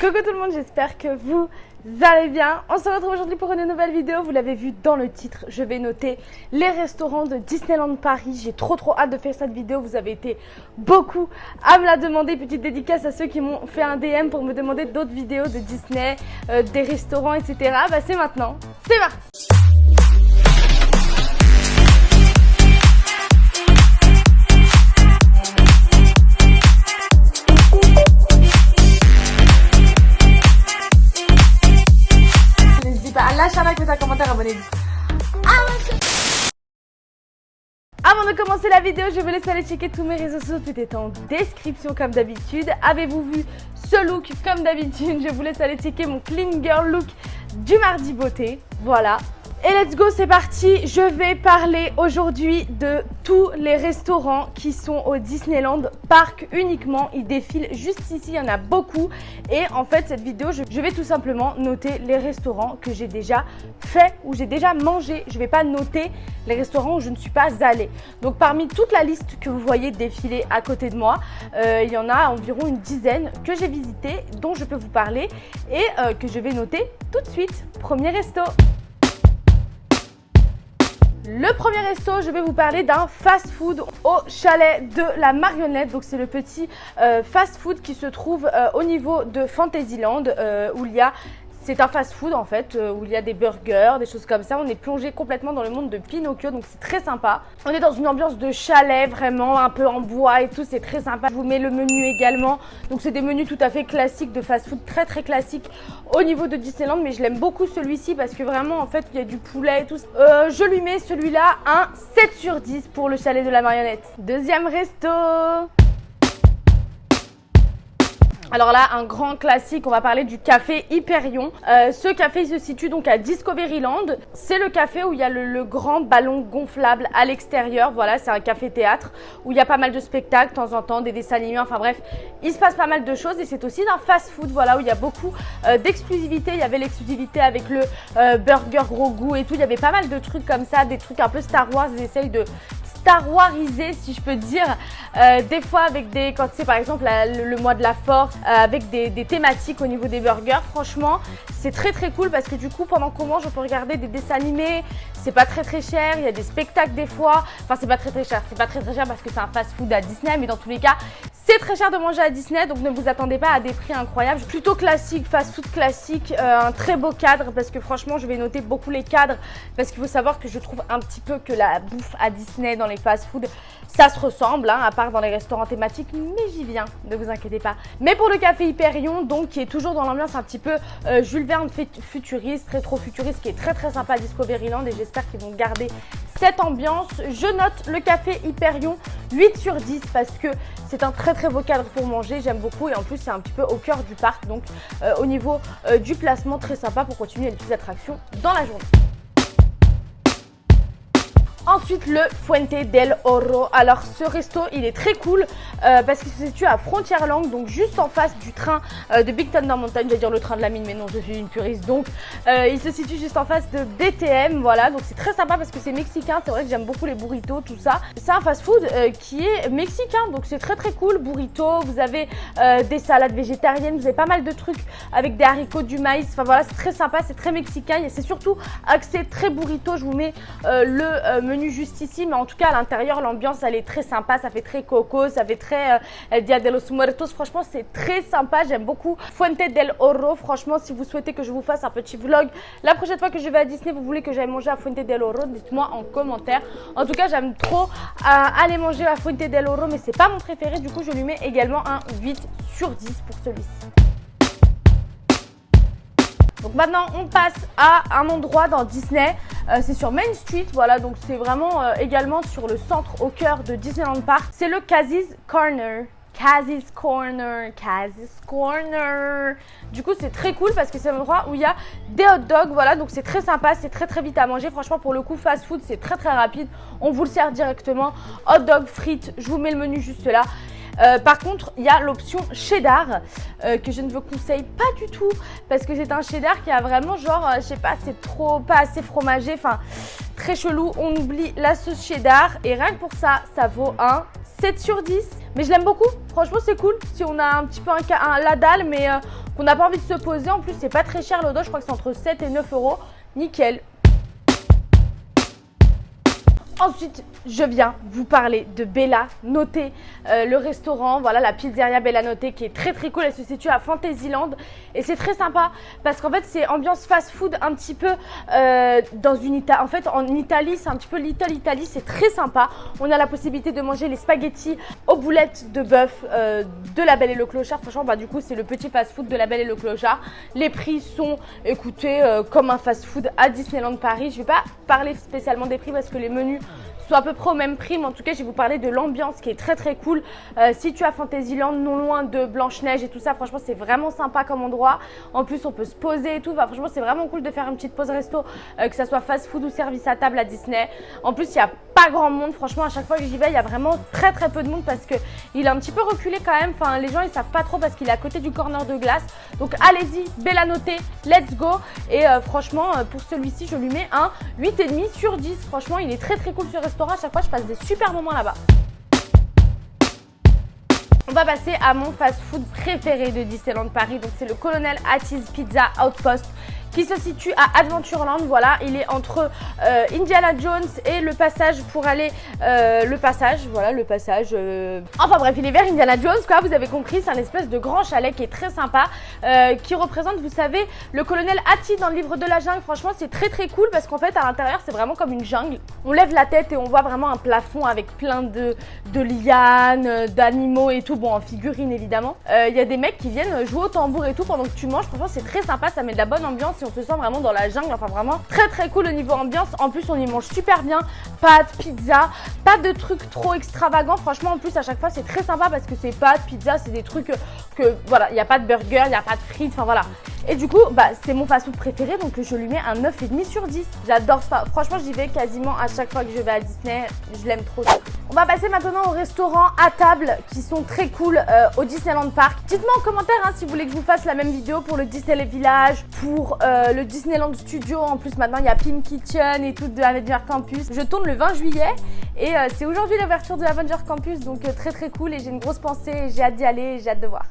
Coucou tout le monde, j'espère que vous allez bien. On se retrouve aujourd'hui pour une nouvelle vidéo. Vous l'avez vu dans le titre, je vais noter les restaurants de Disneyland Paris. J'ai trop hâte de faire cette vidéo. Vous avez été beaucoup à me la demander. Petite dédicace à ceux qui m'ont fait un DM pour me demander d'autres vidéos de Disney, des restaurants, etc. Bah c'est maintenant, c'est parti. Lâche un like, mets un commentaire, abonnez-vous. Avant de commencer la vidéo, je vous laisse aller checker tous mes réseaux sociaux, tout est en description comme d'habitude. Avez-vous vu ce look comme d'habitude? Je vous laisse aller checker mon clean girl look du mardi beauté. Voilà. Et let's go, c'est parti. Je vais parler aujourd'hui de tous les restaurants qui sont au Disneyland Park uniquement. Ils défilent juste ici, il y en a beaucoup. Et en fait, cette vidéo, je vais tout simplement noter les restaurants que j'ai déjà fait ou j'ai déjà mangé. Je ne vais pas noter les restaurants où je ne suis pas allée. Donc parmi toute la liste que vous voyez défiler à côté de moi, il y en a environ une dizaine que j'ai visité, dont je peux vous parler et que je vais noter tout de suite. Premier resto. Le premier resto, je vais vous parler d'un fast-food au chalet de la Marionnette. Donc c'est le petit fast-food qui se trouve au niveau de Fantasyland où il y a... C'est un fast-food en fait où il y a des burgers, des choses comme ça. On est plongé complètement dans le monde de Pinocchio, donc c'est très sympa. On est dans une ambiance de chalet vraiment un peu en bois et tout, c'est très sympa. Je vous mets le menu également. Donc c'est des menus tout à fait classiques de fast-food, très classiques au niveau de Disneyland. Mais je l'aime beaucoup celui-ci parce que vraiment en fait il y a du poulet et tout. Je lui mets celui-là un 7 sur 10 pour le chalet de la Marionnette. Deuxième resto. Alors là, un grand classique, on va parler du café Hyperion. Ce café il se situe donc à Discoveryland. C'est le café où il y a le grand ballon gonflable à l'extérieur. Voilà, c'est un café-théâtre où il y a pas mal de spectacles, de temps en temps, des dessins animés. Enfin bref, il se passe pas mal de choses et c'est aussi un fast-food, voilà, où il y a beaucoup d'exclusivité. Il y avait l'exclusivité avec le burger gros goût et tout. Il y avait pas mal de trucs comme ça, des trucs un peu Star Wars. Ils essayent de Star Warisé, si je peux dire, des fois avec des, quand c'est par exemple le mois de la force, avec des thématiques au niveau des burgers. Franchement, c'est très cool parce que du coup, pendant qu'on mange, on peut regarder des dessins animés. C'est pas très cher, il y a des spectacles des fois. Enfin, c'est pas très cher, c'est pas très cher parce que c'est un fast-food à Disney, mais dans tous les cas, c'est très cher de manger à Disney, donc ne vous attendez pas à des prix incroyables. Plutôt classique, fast-food classique, un très beau cadre parce que franchement, je vais noter beaucoup les cadres parce qu'il faut savoir que je trouve un petit peu que la bouffe à Disney dans les fast-food, ça se ressemble, hein, à part dans les restaurants thématiques, mais j'y viens, ne vous inquiétez pas. Mais pour le café Hyperion, donc qui est toujours dans l'ambiance un petit peu Jules Verne futuriste, rétro-futuriste, qui est très sympa à Discoveryland et j'espère qu'ils vont garder cette ambiance. Je note le café Hyperion 8 sur 10 parce que c'est un très beau cadre pour manger, j'aime beaucoup et en plus c'est un petit peu au cœur du parc, donc au niveau du placement, très sympa pour continuer les petites attractions dans la journée. Ensuite, le Fuente del Oro. Alors, ce resto, il est très cool parce qu'il se situe à Frontierland, donc juste en face du train de Big Thunder Mountain. J'allais dire le train de la mine, mais non, je suis une puriste. Donc, il se situe juste en face de BTM. Voilà, donc c'est très sympa parce que c'est mexicain. C'est vrai que j'aime beaucoup les burritos, tout ça. C'est un fast-food qui est mexicain, donc c'est très cool. Burrito, vous avez des salades végétariennes, vous avez pas mal de trucs avec des haricots, du maïs. Enfin voilà, c'est très sympa, c'est très mexicain. Et c'est surtout axé très burrito. Je vous mets le menu juste ici, mais en tout cas à l'intérieur l'ambiance elle est très sympa, ça fait très coco, ça fait très Dia de los Muertos. Franchement c'est très sympa, j'aime beaucoup Fuente del Oro. Franchement, si vous souhaitez que je vous fasse un petit vlog la prochaine fois que je vais à Disney, vous voulez que j'aille manger à Fuente del Oro, dites-moi en commentaire. En tout cas j'aime trop aller manger à Fuente del Oro, mais c'est pas mon préféré, du coup je lui mets également un 8 sur 10 pour celui-ci. Donc maintenant on passe à un endroit dans Disney, c'est sur Main Street, voilà, donc c'est vraiment également sur le centre au cœur de Disneyland Park. C'est le Kaz's Corner. Kaz's Corner. Du coup c'est très cool parce que c'est un endroit où il y a des hot dogs, voilà, donc c'est très sympa, c'est très vite à manger. Franchement pour le coup fast food c'est très rapide, on vous le sert directement. Hot dog, frites, je vous mets le menu juste là. Par contre, il y a l'option cheddar que je ne vous conseille pas du tout parce que c'est un cheddar qui a vraiment genre, je sais pas, c'est trop pas assez fromagé, enfin très chelou. On oublie la sauce cheddar et rien que pour ça, ça vaut un 7 sur 10. Mais je l'aime beaucoup, franchement c'est cool. Si on a un petit peu la dalle mais qu'on n'a pas envie de se poser, en plus c'est pas très cher le dos, je crois que c'est entre 7 et 9 euros. Nickel. Ensuite, je viens vous parler de Bella Notte, le restaurant, voilà la pizzeria Bella Notte qui est très très cool. Elle se situe à Fantasyland et c'est très sympa parce qu'en fait c'est ambiance fast food un petit peu dans une Italie. En fait en Italie c'est un petit peu Little Italy, c'est très sympa. On a la possibilité de manger les spaghettis aux boulettes de bœuf de La Belle et le Clochard. Franchement bah du coup c'est le petit fast food de La Belle et le Clochard. Les prix sont, écoutez, comme un fast food à Disneyland Paris. Je ne vais pas parler spécialement des prix parce que les menus sont à peu près au même prix, mais en tout cas je vais vous parler de l'ambiance qui est très très cool. Situé à Fantasyland, non loin de Blanche-Neige et tout ça, franchement c'est vraiment sympa comme endroit. En plus on peut se poser et tout, enfin, franchement c'est vraiment cool de faire une petite pause resto, que ça soit fast food ou service à table à Disney. En plus il n'y a pas grand monde, franchement à chaque fois que j'y vais il y a vraiment très très peu de monde parce qu'il est un petit peu reculé quand même. Enfin les gens ils savent pas trop parce qu'il est à côté du corner de glace. Donc allez-y, Bella Notte, let's go. Et franchement pour celui-ci je lui mets un 8,5 sur 10. Franchement il est très très cool ce restaurant. À chaque fois je passe des super moments là-bas. On va passer à mon fast-food préféré de Disneyland Paris. Donc c'est le Colonel Hatties Pizza Outpost qui se situe à Adventureland. Voilà, il est entre Indiana Jones et le passage pour aller enfin bref, il est vers Indiana Jones quoi, vous avez compris. C'est un espèce de grand chalet qui est très sympa, qui représente, vous savez, le colonel Hattie dans le livre de la jungle. Franchement c'est très très cool parce qu'en fait à l'intérieur c'est vraiment comme une jungle. On lève la tête et on voit vraiment un plafond avec plein de lianes, d'animaux et tout, bon en figurine évidemment. Il y a des mecs qui viennent jouer au tambour et tout pendant que tu manges. Franchement c'est très sympa, ça met de la bonne ambiance. On se sent vraiment dans la jungle, enfin vraiment très très cool au niveau ambiance. En plus on y mange super bien, pâtes, pizza, pas de trucs trop extravagants. Franchement en plus à chaque fois c'est très sympa parce que c'est pâtes, pizza, c'est des trucs que voilà, il n'y a pas de burger, il n'y a pas de frites, enfin voilà. Et du coup, bah, c'est mon fast-food préféré, donc je lui mets un 9,5 sur 10. J'adore ça. Franchement, j'y vais quasiment à chaque fois que je vais à Disney. Je l'aime trop. On va passer maintenant aux restaurants à table qui sont très cool au Disneyland Park. Dites-moi en commentaire hein, si vous voulez que je vous fasse la même vidéo pour le Disneyland Village, pour le Disneyland Studio. En plus, maintenant, il y a Pim Kitchen et tout de Avenger Campus. Je tourne le 20 juillet et c'est aujourd'hui l'ouverture de Avenger Campus, donc très très cool. Et j'ai une grosse pensée et j'ai hâte d'y aller et j'ai hâte de voir.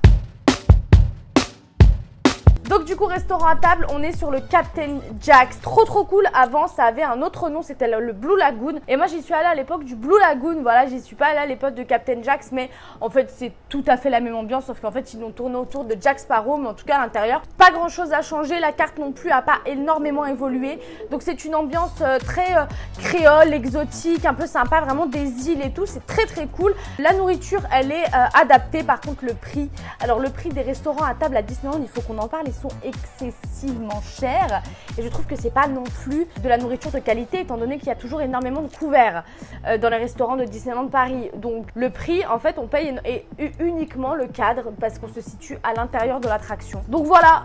Donc du coup restaurant à table, on est sur le Captain Jack's, trop cool. Avant ça avait un autre nom, c'était le Blue Lagoon et moi j'y suis allée à l'époque du Blue Lagoon. Voilà, j'y suis pas allée à l'époque de Captain Jack's, mais en fait c'est tout à fait la même ambiance, sauf qu'en fait ils l'ont tourné autour de Jack Sparrow, mais en tout cas à l'intérieur pas grand chose à changer. La carte non plus a pas énormément évolué, donc c'est une ambiance très créole, exotique, un peu sympa, vraiment des îles et tout, c'est très très cool. La nourriture elle est adaptée. Par contre le prix, alors le prix des restaurants à table à Disneyland, il faut qu'on en parle, sont excessivement chers et je trouve que c'est pas non plus de la nourriture de qualité étant donné qu'il y a toujours énormément de couverts dans les restaurants de Disneyland Paris. Donc le prix en fait on paye uniquement le cadre parce qu'on se situe à l'intérieur de l'attraction. Donc voilà,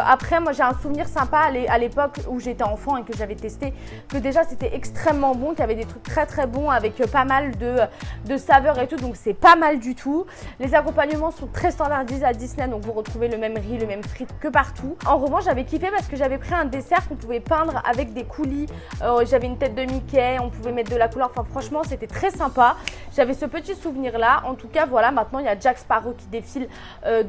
après moi j'ai un souvenir sympa à l'époque où j'étais enfant et que j'avais testé, que déjà c'était extrêmement bon, qu'il y avait des trucs très très bons avec pas mal de saveurs et tout, donc c'est pas mal du tout. Les accompagnements sont très standardisés à Disney, donc vous retrouvez le même riz, le même frites que partout. En revanche j'avais kiffé parce que j'avais pris un dessert qu'on pouvait peindre avec des coulis. J'avais une tête de Mickey, on pouvait mettre de la couleur, enfin franchement c'était très sympa. J'avais ce petit souvenir là. En tout cas voilà, maintenant il y a Jack Sparrow qui défile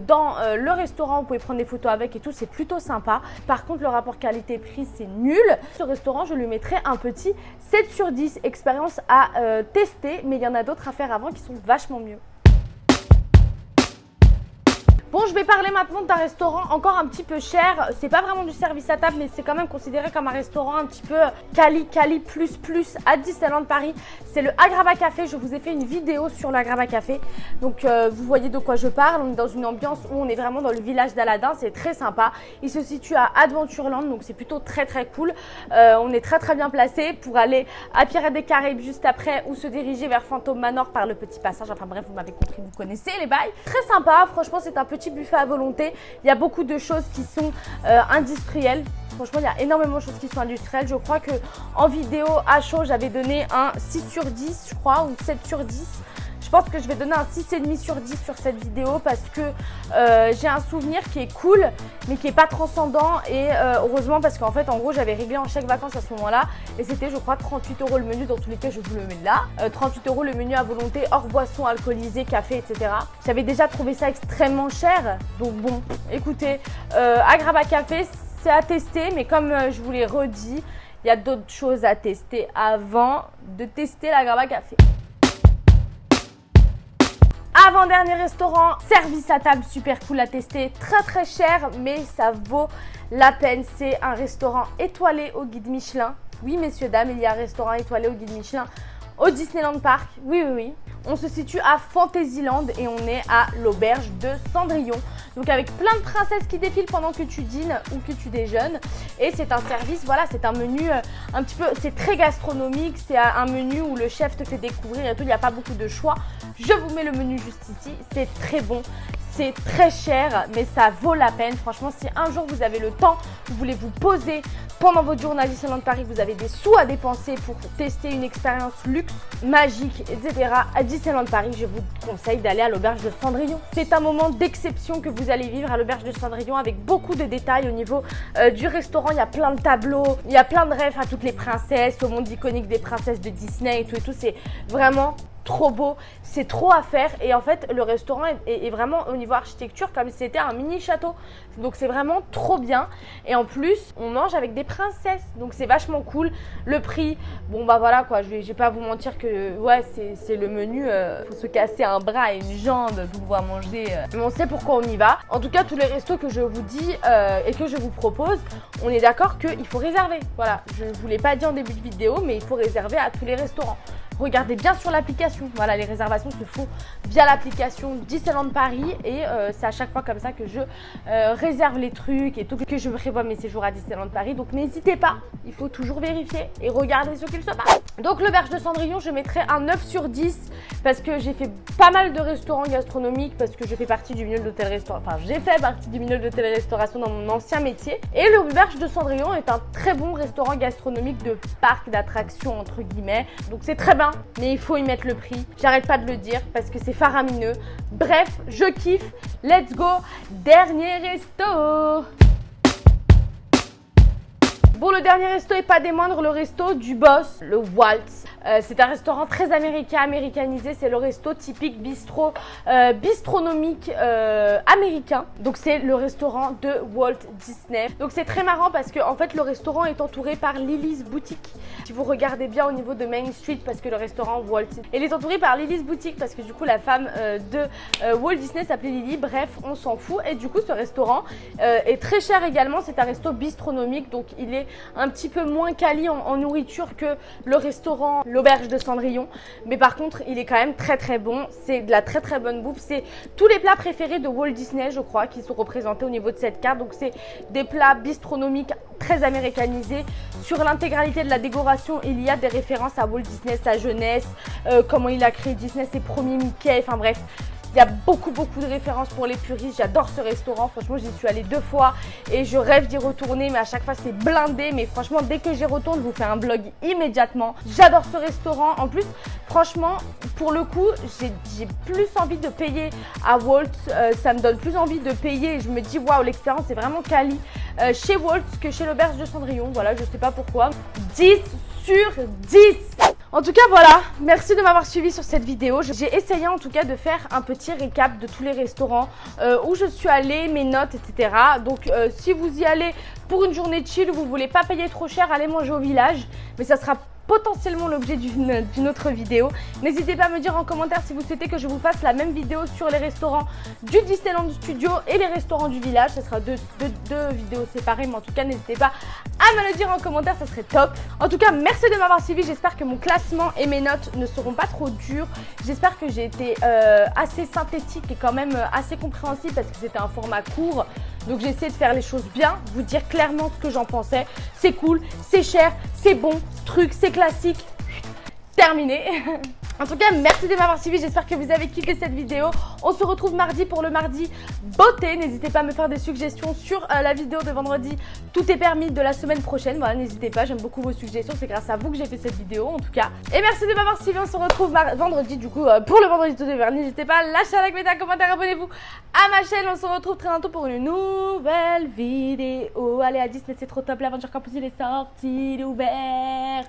dans le restaurant, vous pouvez prendre des photos avec et tout, c'est plutôt sympa. Par contre le rapport qualité-prix c'est nul. Ce restaurant je lui mettrais un petit 7 sur 10, expérience à tester, mais il y en a d'autres à faire avant qui sont vachement mieux. Bon, je vais parler maintenant d'un restaurant encore un petit peu cher. C'est pas vraiment du service à table, mais c'est quand même considéré comme un restaurant un petit peu quali plus à Disneyland Paris. C'est le Agrabah Café. Je vous ai fait une vidéo sur l'Agrabah Café. Donc, vous voyez de quoi je parle. On est dans une ambiance où on est vraiment dans le village d'Aladin. C'est très sympa. Il se situe à Adventureland, donc c'est plutôt très cool. On est très bien placé pour aller à Pirates des Caraïbes juste après ou se diriger vers Phantom Manor par le petit passage. Enfin bref, vous m'avez compris, vous connaissez les bails. Très sympa. Franchement, c'est un petit buffet à volonté. Il y a beaucoup de choses qui sont industrielles. Franchement, il y a énormément de choses qui sont industrielles. Je crois que en vidéo à chaud, j'avais donné un 6 sur 10, je crois, ou 7 sur 10. Je pense que je vais donner un 6,5 sur 10 sur cette vidéo parce que j'ai un souvenir qui est cool mais qui est pas transcendant et heureusement parce qu'en fait en gros j'avais réglé en chèque vacances à ce moment-là et c'était je crois 38 € le menu, dans tous les cas je vous le mets là. 38 € le menu à volonté hors boisson alcoolisée, café, etc. J'avais déjà trouvé ça extrêmement cher, donc bon écoutez, Agrabah Café c'est à tester mais comme je vous l'ai redit, il y a d'autres choses à tester avant de tester l'Agrabah Café. Avant-dernier restaurant, service à table super cool à tester, très cher mais ça vaut la peine. C'est un restaurant étoilé au guide Michelin. Oui messieurs dames, il y a un restaurant étoilé au guide Michelin au Disneyland Park. Oui. On se situe à Fantasyland et on est à l'auberge de Cendrillon. Donc avec plein de princesses qui défilent pendant que tu dînes ou que tu déjeunes. Et c'est un service, voilà, c'est un menu un petit peu, c'est très gastronomique. C'est un menu où le chef te fait découvrir et tout, il n'y a pas beaucoup de choix. Je vous mets le menu juste ici, c'est très bon. C'est très cher, mais ça vaut la peine. Franchement, si un jour vous avez le temps, vous voulez vous poser pendant votre journée à Disneyland Paris, vous avez des sous à dépenser pour tester une expérience luxe, magique, etc. à Disneyland Paris, je vous conseille d'aller à l'auberge de Cendrillon. C'est un moment d'exception que vous allez vivre à l'auberge de Cendrillon avec beaucoup de détails au niveau du restaurant. Il y a plein de tableaux, il y a plein de rêves à toutes les princesses, au monde iconique des princesses de Disney et tout. C'est vraiment trop beau, c'est trop à faire et en fait le restaurant est vraiment au niveau architecture comme si c'était un mini château, donc c'est vraiment trop bien et en plus on mange avec des princesses donc c'est vachement cool. Le prix, bon bah voilà quoi, je vais pas vous mentir que ouais c'est le menu, faut se casser un bras et une jambe pour pouvoir manger, mais on sait pourquoi on y va. En tout cas tous les restos que je vous dis et que je vous propose, on est d'accord qu'il faut réserver, voilà, je ne vous l'ai pas dit en début de vidéo mais il faut réserver à tous les restaurants. Regardez bien sur l'application, voilà, les réservations se font via l'application Disneyland Paris et c'est à chaque fois comme ça que je réserve les trucs et tout, que je prévois mes séjours à Disneyland Paris. Donc n'hésitez pas, il faut toujours vérifier et regarder ce qu'il se passe. Donc l'auberge de Cendrillon, je mettrai un 9 sur 10 parce que j'ai fait pas mal de restaurants gastronomiques, parce que je fais partie du milieu de l'hôtel-restauration, enfin j'ai fait partie du milieu de l'hôtel-restauration dans mon ancien métier. Et l'auberge de Cendrillon est un très bon restaurant gastronomique de parc d'attractions entre guillemets, donc c'est très bien. Mais il faut y mettre le prix, j'arrête pas de le dire parce que c'est faramineux. Bref, je kiffe, let's go, dernier resto. Bon, le dernier resto est pas des moindres, le resto du boss, le Waltz. C'est un restaurant très américanisé, c'est le resto typique bistrot, bistronomique américain. Donc c'est le restaurant de Walt Disney. Donc c'est très marrant parce que en fait le restaurant est entouré par Lily's Boutique. Si vous regardez bien au niveau de Main Street, parce que le restaurant Walt, il est entouré par Lily's Boutique parce que du coup la femme de Walt Disney s'appelait Lily. Bref, on s'en fout. Et du coup ce restaurant est très cher également. C'est un resto bistronomique, donc il est un petit peu moins quali en nourriture que le restaurant l'auberge de Cendrillon, mais par contre il est quand même très bon. C'est de la très bonne bouffe. C'est tous les plats préférés de Walt Disney, je crois, qui sont représentés au niveau de cette carte. Donc c'est des plats bistronomiques très américanisés. Sur l'intégralité de la décoration, il y a des références à Walt Disney, sa jeunesse, comment il a créé Disney, ses premiers Mickey, enfin bref. Il y a beaucoup de références pour les puristes. J'adore ce restaurant. Franchement, j'y suis allée 2 fois et je rêve d'y retourner. Mais à chaque fois, c'est blindé. Mais franchement, dès que j'y retourne, je vous fais un vlog immédiatement. J'adore ce restaurant. En plus, franchement, pour le coup, j'ai plus envie de payer à Walt. Ça me donne plus envie de payer. Je me dis, waouh, l'expérience est vraiment quali chez Walt que chez l'auberge de Cendrillon. Voilà, je sais pas pourquoi. 10 sur 10. En tout cas voilà, merci de m'avoir suivi sur cette vidéo. J'ai essayé en tout cas de faire un petit récap de tous les restaurants où je suis allée, mes notes, etc. Donc si vous y allez pour une journée chill, vous voulez pas payer trop cher, allez manger au village. Mais ça sera potentiellement l'objet d'une autre vidéo. N'hésitez pas à me dire en commentaire si vous souhaitez que je vous fasse la même vidéo sur les restaurants du Disneyland Studio et les restaurants du village. Ce sera deux vidéos séparées, mais en tout cas n'hésitez pas à me le dire en commentaire, ça serait top. En tout cas merci de m'avoir suivi, j'espère que mon classement et mes notes ne seront pas trop durs. J'espère que j'ai été assez synthétique et quand même assez compréhensible parce que c'était un format court. Donc j'ai essayé de faire les choses bien, vous dire clairement ce que j'en pensais. C'est cool, c'est cher, c'est bon, ce truc, c'est classique. Terminé. En tout cas, merci de m'avoir suivi, j'espère que vous avez kiffé cette vidéo. On se retrouve mardi pour le mardi beauté. N'hésitez pas à me faire des suggestions sur la vidéo de vendredi. Tout est permis de la semaine prochaine. Voilà, n'hésitez pas, j'aime beaucoup vos suggestions. C'est grâce à vous que j'ai fait cette vidéo en tout cas. Et merci de m'avoir suivi, on se retrouve vendredi du coup pour le vendredi tout est permis. N'hésitez pas à lâcher un like, mettez un commentaire, abonnez-vous à ma chaîne. On se retrouve très bientôt pour une nouvelle vidéo. Allez à Disney, c'est trop top, l'Aventure Campus il est sorti, il est ouvert.